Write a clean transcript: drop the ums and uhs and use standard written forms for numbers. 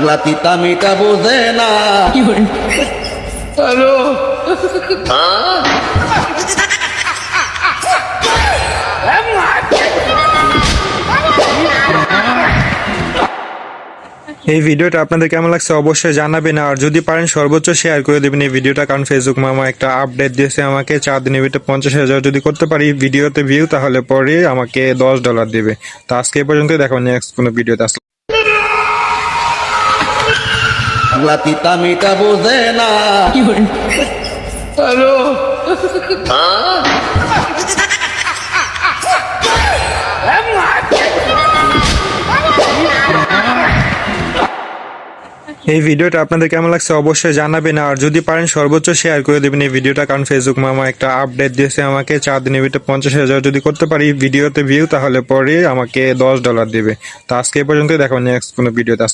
পাগলা তিতা মিটা বোঝে না। হ্যালো এই ভিডিওটা আপনাদের কেমন লাগছে অবশ্যই জানাবেন, আর যদি পারেন সর্বোচ্চ শেয়ার করে দেবেন এই ভিডিওটা, কারণ ফেসবুক মামা একটা আপডেট দিয়েছে আমাকে 4 দিনের ভিতরে 50,000 যদি করতে পারি ভিডিওতে ভিউ, তাহলে পরে আমাকে $10 দেবে। তো আজকে এই পর্যন্ত, দেখো নেক্সট কোনো ভিডিওতে। পাগলা তিতা মিটা বোঝে না। হ্যালো এই ভিডিওটা আপনাদের কেমন লাগছে অবশ্যই জানাবেন, আর যদি পারেন সর্বোচ্চ শেয়ার করে দেবেন এই ভিডিওটা, কারণ ফেসবুক মামা একটা আপডেট দিয়েছে আমাকে 4 দিনের ভিতরে 50,000 যদি করতে পারি ভিডিওতে ভিউ, তাহলে পরে আমাকে $10 দেবে। তো আজকে এই পর্যন্ত, দেখো নেক্সট কোনো ভিডিওতে।